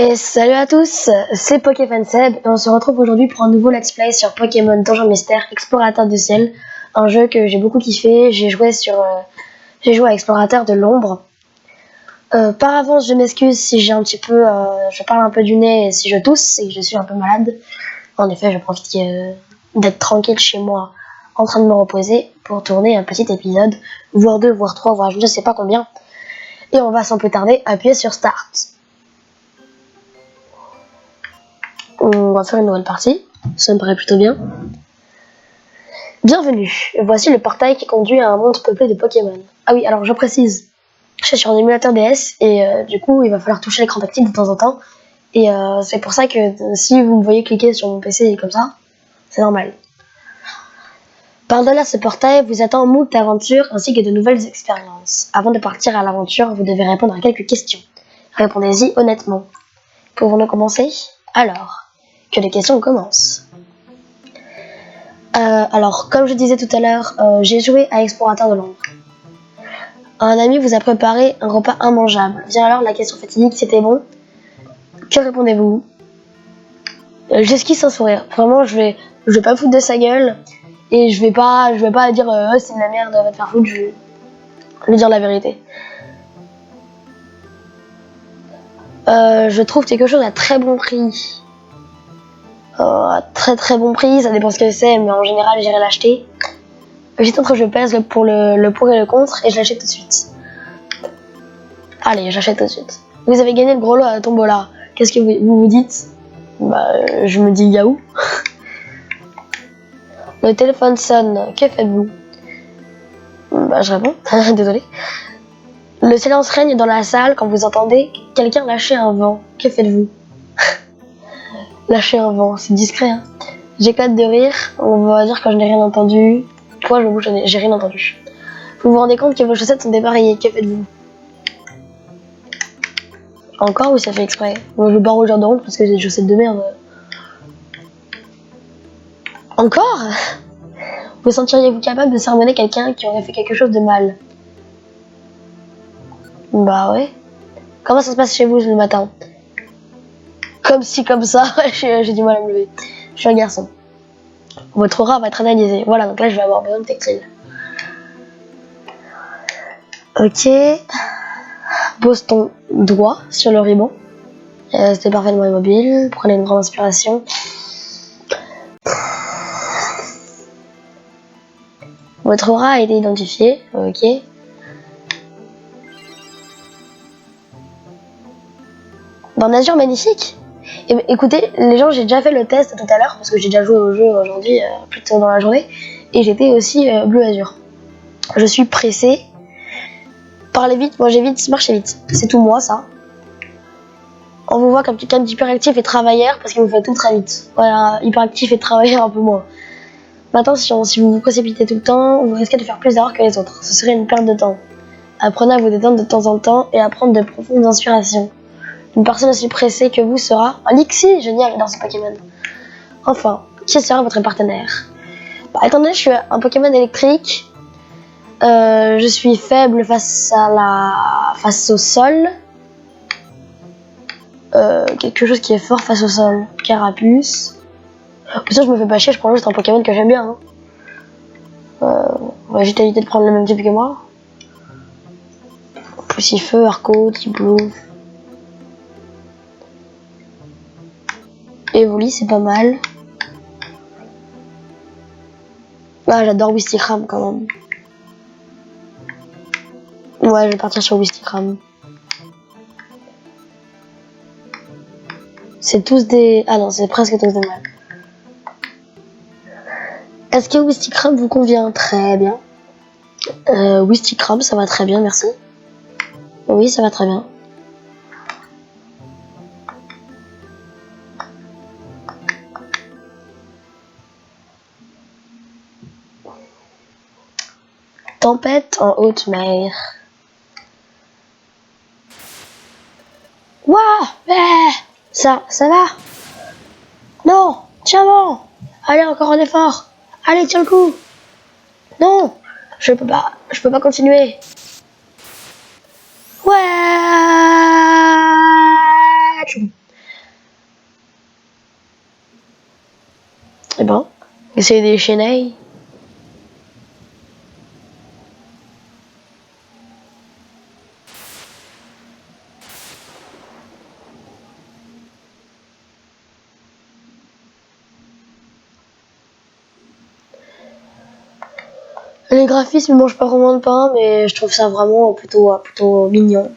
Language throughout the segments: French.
Et salut à tous, c'est PokéFanSeb et on se retrouve aujourd'hui pour un nouveau let's play sur Pokémon Donjon Mystère Explorateur du Ciel, un jeu que j'ai beaucoup kiffé. J'ai joué à Explorateur de l'Ombre. Par avance, je m'excuse si j'ai je parle un peu du nez et si je tousse et que je suis un peu malade. En effet, je profite d'être tranquille chez moi, en train de me reposer pour tourner un petit épisode, voire deux, voire trois, voire je ne sais pas combien. Et on va sans plus tarder appuyer sur Start. On va faire une nouvelle partie, ça me paraît plutôt bien. Bienvenue, voici le portail qui conduit à un monde peuplé de Pokémon. Ah oui, alors je précise, je suis sur un émulateur DS et du coup il va falloir toucher l'écran tactile de temps en temps. Et c'est pour ça que si vous me voyez cliquer sur mon PC comme ça, c'est normal. Par-delà ce portail vous attend moult aventures ainsi que de nouvelles expériences. Avant de partir à l'aventure, vous devez répondre à quelques questions. Répondez-y honnêtement. Pouvons-nous commencer? Alors, que les questions commencent. Alors, comme je disais tout à l'heure, j'ai joué à Explorateur de l'Ombre. Un ami vous a préparé un repas immangeable. Vient alors la question fatidique, c'était bon? Que répondez-vous? J'esquisse un sourire. Vraiment, je vais pas foutre de sa gueule et je vais pas dire oh, c'est de la merde, va te faire foutre. Je vais lui dire la vérité. Je trouve quelque chose à très bon prix. À très bon prix, ça dépend ce que c'est, mais en général j'irai l'acheter. J'étais entre je pèse pour le pour et le contre et je l'achète tout de suite. Allez, j'achète tout de suite. Vous avez gagné le gros lot à la tombola. Qu'est-ce que vous dites? Je me dis yaou. Le téléphone sonne. Que faites-vous? Je réponds. Désolé. Le silence règne dans la salle quand vous entendez quelqu'un lâcher un vent. Que faites-vous? Lâcher un vent, c'est discret. Hein. J'éclate de rire. On va dire que je n'ai rien entendu. Moi, je me bouge, j'ai rien entendu. Vous vous rendez compte que vos chaussettes sont dépareillées. Que faites-vous? Encore ou ça fait exprès? Moi, je barre au genre de honte parce que j'ai des chaussettes de merde. Encore? Vous sentiriez-vous capable de sermonner quelqu'un qui aurait fait quelque chose de mal? Bah ouais. Comment ça se passe chez vous le matin? Comme si, comme ça, j'ai du mal à me lever. Je suis un garçon. Votre aura va être analysée. Voilà, donc là je vais avoir besoin de tactile. Ok. Pose ton doigt sur le ruban. Restez parfaitement immobile. Prenez une grande inspiration. Votre aura a été identifiée. Ok. Dans Nature magnifique. Et écoutez, les gens, j'ai déjà fait le test tout à l'heure parce que j'ai déjà joué au jeu aujourd'hui, plutôt dans la journée, et j'étais aussi bleu azur. Je suis pressée. Parlez vite, mangez vite, marchez vite. C'est tout moi, ça. On vous voit comme quelqu'un d'hyperactif et travailleur parce que vous faites tout très vite. Voilà, hyperactif et travailleur un peu moins. Mais attention, si vous vous précipitez tout le temps, vous risquez de faire plus d'erreurs que les autres. Ce serait une perte de temps. Apprenez à vous détendre de temps en temps et à prendre de profondes inspirations. Une personne aussi pressée que vous sera un Lixie, génial dans ce Pokémon. Enfin, qui sera votre partenaire? Étant donné que je suis un Pokémon électrique, je suis faible face au sol. Quelque chose qui est fort face au sol. Carapuce. Pour ça, je me fais pas chier, je prends juste un Pokémon que j'aime bien. On va juste éviter de prendre le même type que moi. Poussifeu, Arco, Tyblou. Evoli, c'est pas mal. Ah, j'adore Wistikram quand même. Ouais, je vais partir sur Wistikram. C'est tous des... Ah non, c'est presque tous des mâles. Est-ce que Wistikram vous convient? Très bien. Wistikram, ça va très bien, merci. Oui, ça va très bien. Tempête en haute mer. Waouh, ça va? Non, tiens bon. Allez, encore un effort. Allez, tiens le coup. Non, je peux pas continuer. Ouais. Eh ben, essayer des chenilles. Les graphismes, ils mangent pas vraiment de pain, mais je trouve ça vraiment plutôt mignon.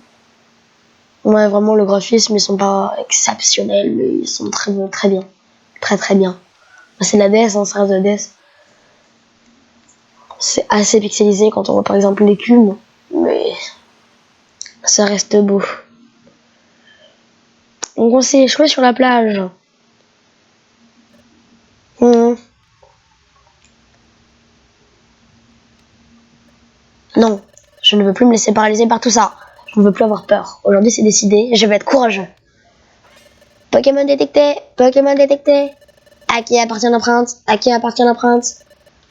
Ouais, vraiment, le graphisme, ils sont pas exceptionnels, mais ils sont très bons, très bien. Très bien. C'est la DS, hein, ça reste la DS. C'est assez pixelisé quand on voit par exemple l'écume, mais ça reste beau. Donc on s'est échoué sur la plage. Non, je ne veux plus me laisser paralyser par tout ça. Je ne veux plus avoir peur. Aujourd'hui c'est décidé, je vais être courageux. Pokémon détecté, Pokémon détecté. À qui appartient l'empreinte? À qui appartient l'empreinte?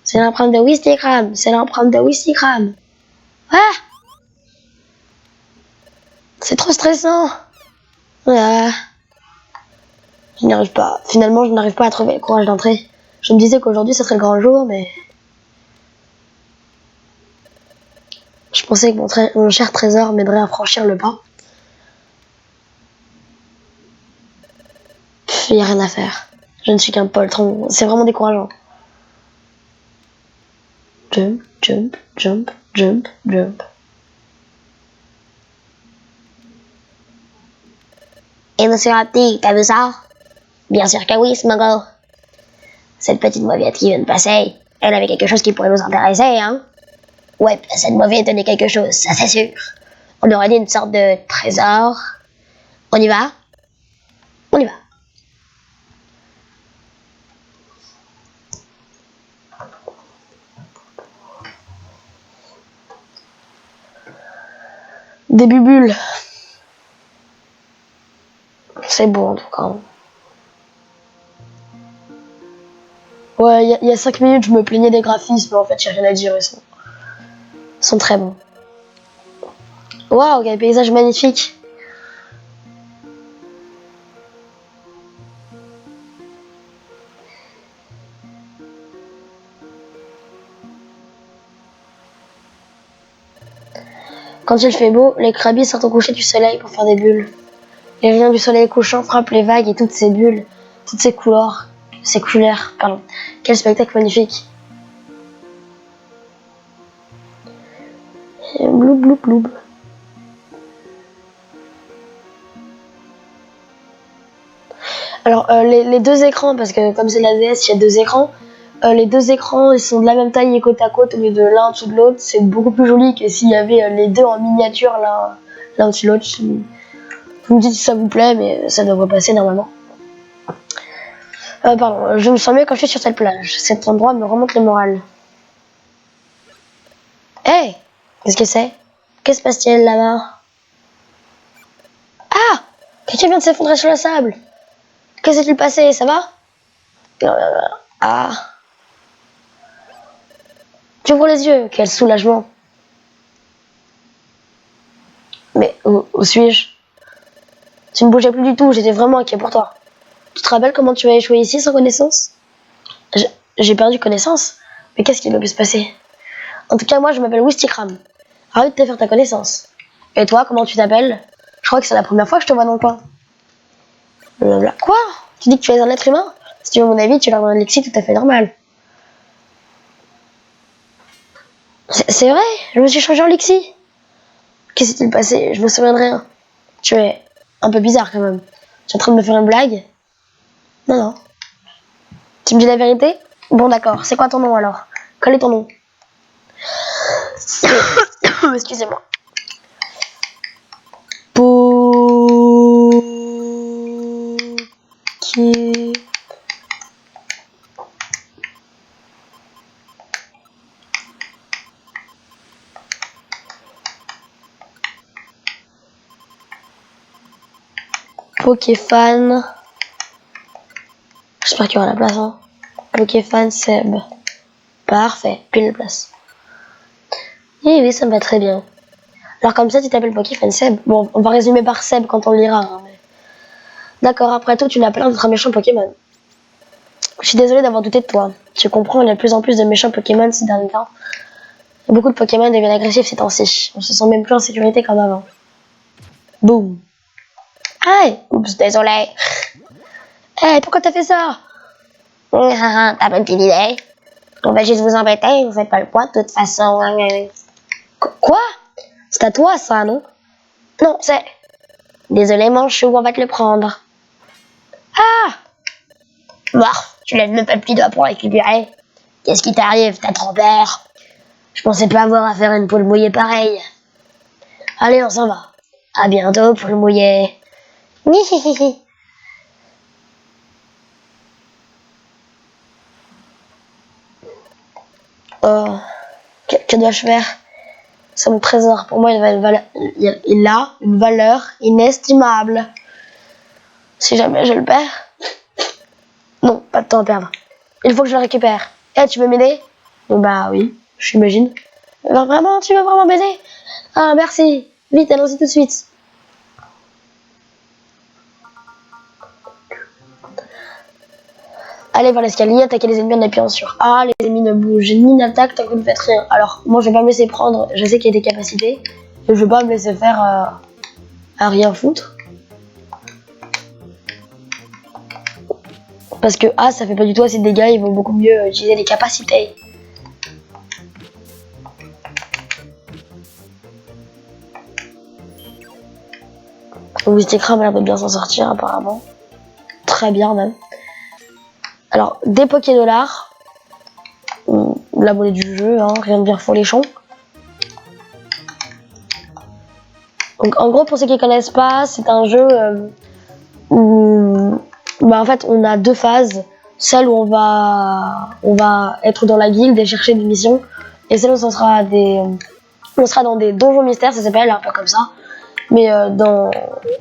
C'est l'empreinte de Wistikram, c'est l'empreinte de Wistikram. Ah! C'est trop stressant. Ah. Je n'y arrive pas. Finalement, je n'arrive pas à trouver le courage d'entrer. Je me disais qu'aujourd'hui, ce serait le grand jour, mais... Je pensais que mon cher trésor m'aiderait à franchir le pas. Il n'y a rien à faire. Je ne suis qu'un poltron. C'est vraiment décourageant. Jump, jump, jump, jump, jump. Et monsieur Rapti, t'as vu ça? Bien sûr que oui, Smuggle. Cette petite mauviette qui vient de passer, elle avait quelque chose qui pourrait nous intéresser, hein? Ouais, cette mauviette tenait quelque chose, ça c'est sûr. On aurait dit une sorte de trésor. On y va? On y va. Des bubules. C'est beau en tout cas. Ouais, il y a 5 minutes, je me plaignais des graphismes, mais en fait, j'ai rien à dire, ils sont très bons. Waouh, quel paysage magnifique. Quand il fait beau, les crabis sortent au coucher du soleil pour faire des bulles. Les rayons du soleil couchant frappent les vagues et toutes ces bulles, toutes ces couleurs, pardon. Quel spectacle magnifique. Et bloub, bloub, bloub. Alors, les deux écrans, parce que comme c'est la DS, il y a deux écrans. Les deux écrans, ils sont de la même taille et côte à côte au lieu de l'un en dessous de l'autre. C'est beaucoup plus joli que s'il y avait les deux en miniature l'un au-dessus de l'autre. Vous me dites si ça vous plaît, mais ça devrait passer normalement. Pardon, je me sens mieux quand je suis sur cette plage. Cet endroit me remonte le moral. Hey! Qu'est-ce que c'est? Qu'est-ce qui se passe-t-il là-bas? Ah! Quelqu'un vient de s'effondrer sur le sable. Que s'est-il passé? Ça va? Ah! J'ouvre les yeux. Quel soulagement. Mais où suis-je? Tu ne bougeais plus du tout. J'étais vraiment inquiet pour toi. Tu te rappelles comment tu as échoué ici sans connaissance? J'ai perdu connaissance? Mais qu'est-ce qui peut se passer? En tout cas, moi, je m'appelle Wistikram. Ravi de te faire ta connaissance. Et toi, comment tu t'appelles? Je crois que c'est la première fois que je te vois dans le coin. Blablabla. Quoi? Tu dis que tu es un être humain? Si tu veux mon avis, tu as un Lexi tout à fait normal. C'est vrai? Je me suis changé en Lexi. Qu'est-ce qui s'est passé? Je me souviens de rien. Tu es un peu bizarre quand même. Tu es en train de me faire une blague? Non, non. Tu me dis la vérité? Bon, d'accord. C'est quoi ton nom alors? Quel est ton nom? Excusez-moi. Pokéfan. J'espère qu'il y aura la place. Hein. Pokéfan Seb. Parfait. Pile place. Eh oui, ça me va très bien. Alors comme ça, tu t'appelles Pokéfan Seb. Bon, on va résumer par Seb quand on le lira. Hein, mais... D'accord, après tout, tu n'as pas l'air d'être un méchant Pokémon. Je suis désolée d'avoir douté de toi. Tu comprends, il y a de plus en plus de méchants Pokémon ces derniers temps. Beaucoup de Pokémon deviennent agressifs ces temps-ci. On se sent même plus en sécurité comme avant. Boum. Aïe. Oups, désolé. Hey, pourquoi t'as fait ça? T'as pas une petite idée? On va juste vous embêter, vous faites pas le poids de toute façon. Quoi? C'est à toi ça, non? Non, c'est... Désolé mon chou, on va te le prendre. Ah! Bah, tu lèves même pas le petit doigt pour récupérer. Qu'est-ce qui t'arrive? T'as trop peur? Je pensais pas avoir à faire une poule mouillée pareille. Allez, on s'en va. À bientôt, poule mouillée. Oh, que dois-je faire? C'est mon trésor. Pour moi, il a une valeur inestimable. Si jamais je le perds... Non, pas de temps à perdre. Il faut que je le récupère. Eh, tu veux m'aider? Bah oui, j'imagine. Vraiment, tu veux vraiment m'aider? Ah, merci. Vite, allons-y tout de suite. Allez vers l'escalier, attaquez les ennemis en appuyant sur A. Les ennemis ne bougent ni n'attaquent tant que vous ne faites rien. Alors, moi, je vais pas me laisser prendre. Je sais qu'il y a des capacités. Et je vais pas me laisser faire à rien foutre. Parce que A, ça fait pas du tout assez de dégâts. Il vaut beaucoup mieux utiliser les capacités. Wistikram a l'air de bien s'en sortir, apparemment. Très bien, même. Alors, des Poké-Dollars. La monnaie du jeu, hein, rien de bien folichon. Donc, en gros, pour ceux qui connaissent pas, c'est un jeu où, en fait, on a deux phases. Celle où on va être dans la guilde et chercher des missions, et celle où on sera dans des donjons mystères, ça s'appelle un peu comme ça. Mais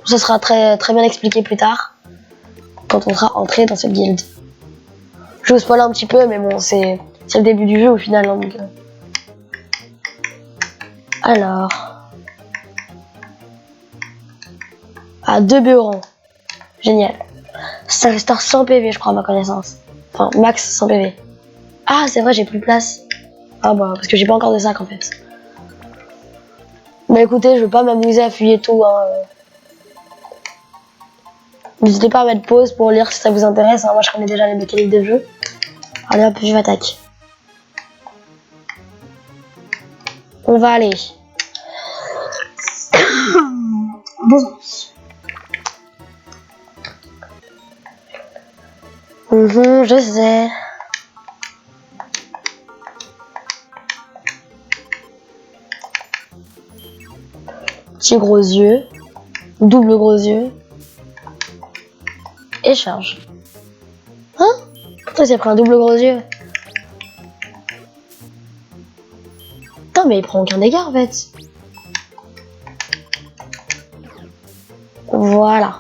ça sera très très bien expliqué plus tard, quand on sera entré dans cette guilde. Je vous spoil un petit peu, mais bon, c'est le début du jeu au final. Hein, donc, alors... Ah, 2 Béorans. Génial. Ça restaure 100 PV, je crois, à ma connaissance. Enfin, max 100 PV. Ah, c'est vrai, j'ai plus de place. Ah bah, parce que j'ai pas encore de sac, en fait. Bah écoutez, je veux pas m'amuser à fouiller tout. Hein. N'hésitez pas à mettre pause pour lire si ça vous intéresse. Hein. Moi, je connais déjà les mécaniques de jeu. Allez hop, je m'attaque. On va aller. Bon. Je sais. Petit gros yeux. Double gros yeux. Et charge. Hein? Pourquoi il a pris un double gros yeux? Putain, mais il prend aucun dégât en fait. Voilà.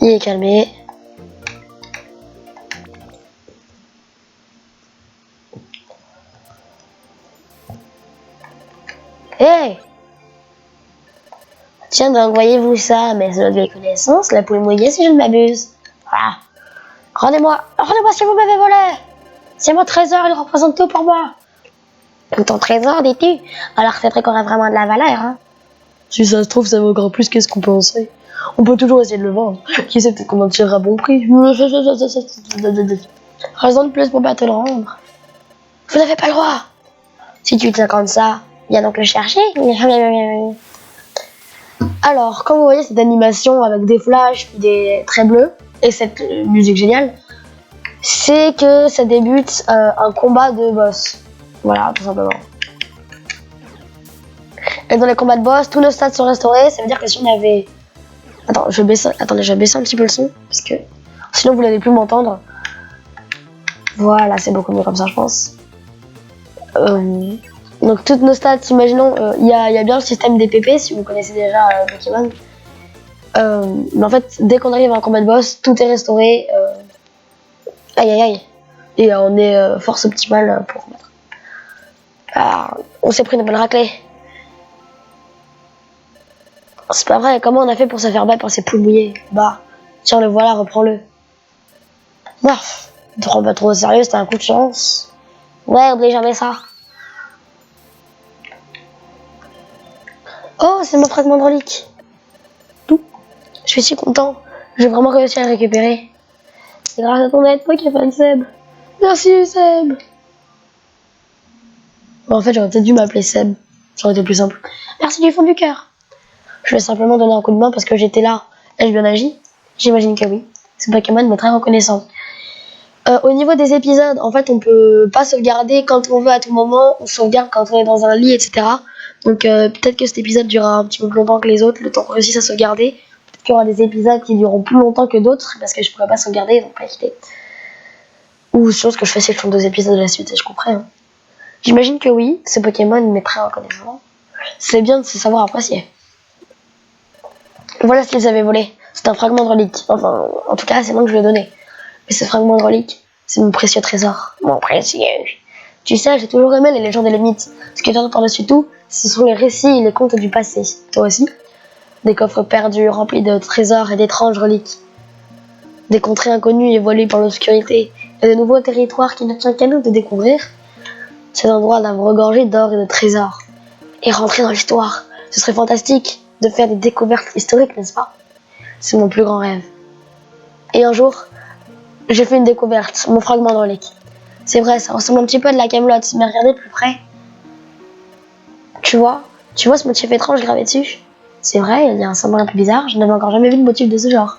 Il est calmé. Hey! Tiens donc, voyez-vous ça? Mais c'est notre vieille connaissance, la poule mouillée si je ne m'abuse. Voilà. Rendez-moi ce que vous m'avez volé! C'est mon trésor, il représente tout pour moi! Ton trésor, dis-tu? Alors c'est vrai qu'on a vraiment de la valeur, hein? Si ça se trouve, ça vaut encore plus qu'est-ce qu'on pensait. On peut toujours essayer de le vendre. Qui sait, peut-être qu'on en tirera bon prix. Raison de plus pour pas te le rendre. Vous n'avez pas le droit. Si tu te racontes ça, viens donc le chercher. Alors, comme vous voyez, cette animation avec des flashs, des traits bleus, et cette musique géniale, c'est que ça débute un combat de boss. Voilà, tout simplement. Et dans les combats de boss, tous nos stats sont restaurés. Ça veut dire que si on avait... Attends, je vais baisser un petit peu le son, parce que sinon vous n'allez plus m'entendre. Voilà, c'est beaucoup mieux comme ça, je pense. Donc toutes nos stats, imaginons, il y a bien le système des PP, si vous connaissez déjà Pokémon. Mais en fait, dès qu'on arrive à un combat de boss, tout est restauré. Aïe aïe aïe. Et on est force optimale pour remettre. Ah, on s'est pris une bonne raclée. C'est pas vrai, comment on a fait pour se faire battre par ces poules mouillées? Bah, tiens, le voilà, reprends-le. Ne te prends pas trop au sérieux, c'était un coup de chance. Ouais, oublie jamais ça. Oh, c'est mon fragment de relique. Tout. Je suis si content. J'ai vraiment réussi à le récupérer. C'est grâce à ton aide, Pokémon Seb. Merci Seb. Bon, en fait, j'aurais peut-être dû m'appeler Seb. Ça aurait été plus simple. Merci du fond du cœur. Je vais simplement donner un coup de main parce que j'étais là. Ai-je bien agi? J'imagine que oui. Ce Pokémon m'est très reconnaissant. Au niveau des épisodes, en fait, on peut pas sauvegarder quand on veut à tout moment. On sauvegarde quand on est dans un lit, etc. Donc peut-être que cet épisode durera un petit peu plus longtemps que les autres, le temps qu'on réussisse à sauvegarder. Peut-être qu'il y aura des épisodes qui dureront plus longtemps que d'autres parce que je pourrais pas sauvegarder, donc pas quitter. Ou chose que je fais, c'est que je fais 2 épisodes de la suite et je comprends. Hein. J'imagine que oui, ce Pokémon m'est très reconnaissant. C'est bien de se savoir apprécier. Voilà ce qu'ils avaient volé. C'est un fragment de relique. Enfin, en tout cas, c'est moi que je lui ai donné. Mais ce fragment de relique, c'est mon précieux trésor. Mon précieux. Tu sais, j'ai toujours aimé les légendes et les mythes. Ce que j'adore par-dessus tout, ce sont les récits et les contes du passé. Toi aussi? Des coffres perdus remplis de trésors et d'étranges reliques. Des contrées inconnues et voilées par l'obscurité. Et de nouveaux territoires qui ne tient qu'à nous de découvrir. Cet endroit là regorgé d'or et de trésors. Et rentrer dans l'histoire. Ce serait fantastique de faire des découvertes historiques, n'est-ce pas? C'est mon plus grand rêve. Et un jour, j'ai fait une découverte, mon fragment de relique. C'est vrai, ça ressemble un petit peu à de la camelote, mais regardez de plus près. Tu vois ce motif étrange gravé dessus? C'est vrai, il y a un symbole un peu bizarre, je n'avais encore jamais vu de motif de ce genre.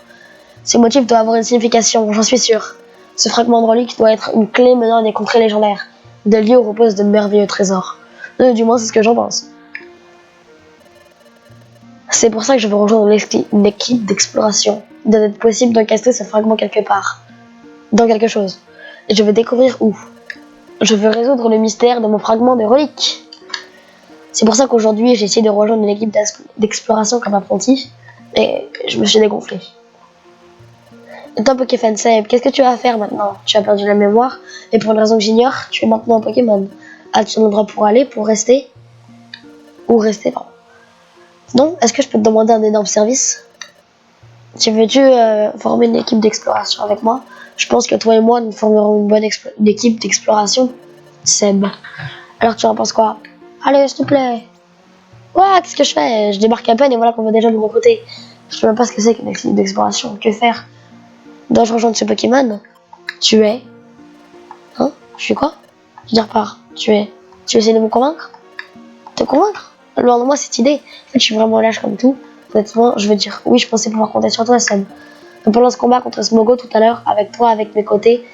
Ce motif doit avoir une signification, j'en suis sûr. Ce fragment de relique doit être une clé menant à des contrées légendaires, des lieux où reposent de merveilleux trésors. Du moins, c'est ce que j'en pense. C'est pour ça que je veux rejoindre une équipe d'exploration. Il doit être possible d'encaster ce fragment quelque part. Dans quelque chose. Et je veux découvrir où. Je veux résoudre le mystère de mon fragment de relique. C'est pour ça qu'aujourd'hui, j'ai essayé de rejoindre une équipe d'exploration comme apprenti. Et je me suis dégonflé. Et toi, Pokéfan Seb, qu'est-ce que tu vas faire maintenant? Tu as perdu la mémoire. Et pour une raison que j'ignore, tu es maintenant un Pokémon. As-tu un endroit pour aller, pour rester? Ou rester, pardon. Non? Est-ce que je peux te demander un énorme service? Tu veux-tu former une équipe d'exploration avec moi? Je pense que toi et moi, nous formerons une bonne équipe d'exploration, Seb. Alors tu en penses quoi? Allez, s'il te plaît. Ouais, qu'est-ce que je fais? Je débarque à peine et voilà qu'on va déjà nous recruter. Je sais même pas ce que c'est qu'une équipe d'exploration. Que faire? Dois-je rejoindre ce Pokémon? Tu es... Hein? Je suis quoi? Je dis repars. Tu es... Tu essaies de me convaincre? Te convaincre? Loin de moi cette idée. En fait, je suis vraiment lâche comme tout. Honnêtement, je veux dire oui, je pensais pouvoir compter sur toi, Seb. Pendant ce combat contre Smogo tout à l'heure, avec toi, avec mes côtés,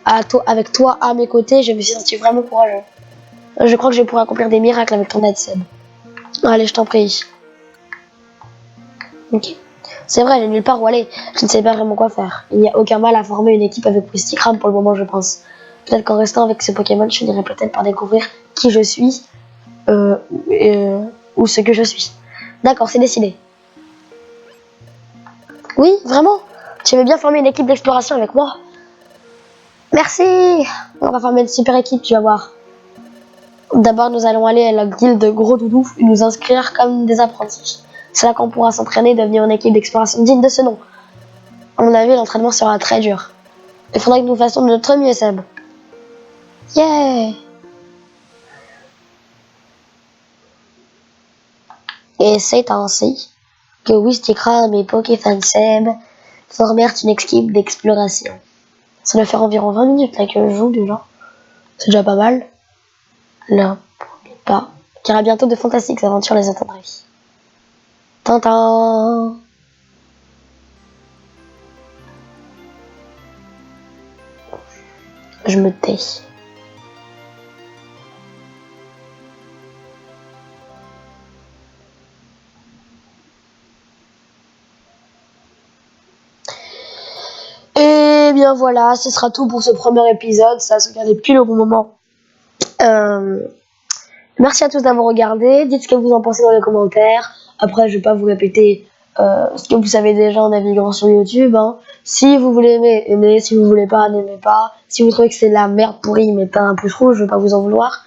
avec toi à mes côtés, je me suis senti vraiment courageux. Je crois que je pourrais accomplir des miracles avec ton aide, Seb. Allez, je t'en prie. Ok. C'est vrai, j'ai nulle part où aller. Je ne sais pas vraiment quoi faire. Il n'y a aucun mal à former une équipe avec Wistikram pour le moment, je pense. Peut-être qu'en restant avec ce Pokémon, je finirai peut-être par découvrir qui je suis ou ce que je suis. D'accord, c'est décidé. Oui, vraiment? Tu veux bien former une équipe d'exploration avec moi? Merci! On va former une super équipe, tu vas voir. D'abord, nous allons aller à la guilde de Gros Doudou et nous inscrire comme des apprentis. C'est là qu'on pourra s'entraîner et devenir une équipe d'exploration digne de ce nom. À mon avis, l'entraînement sera très dur. Il faudra que nous fassions de notre mieux, Seb. Yeah! Et c'est ainsi que Wistikram et Pokéfan Seb formèrent une équipe d'exploration. Ça doit faire environ 20 minutes là que je joue déjà. C'est déjà pas mal. Là, pas. Car à bientôt de fantastiques aventures les attendraient. Tintin! Je me tais. Et bien voilà, ce sera tout pour ce premier épisode. Ça se regardait pile au bon moment. Merci à tous d'avoir regardé. Dites ce que vous en pensez dans les commentaires. Après, je vais pas vous répéter ce que vous savez déjà en naviguant sur YouTube. Hein. Si vous voulez aimer, aimez. Si vous voulez pas, n'aimez pas. Si vous trouvez que c'est de la merde pourrie, mettez un pouce rouge. Je vais pas vous en vouloir.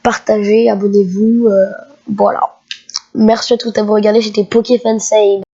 Partagez, abonnez-vous. Voilà. Merci à tous d'avoir regardé. J'étais Pokéfan Save.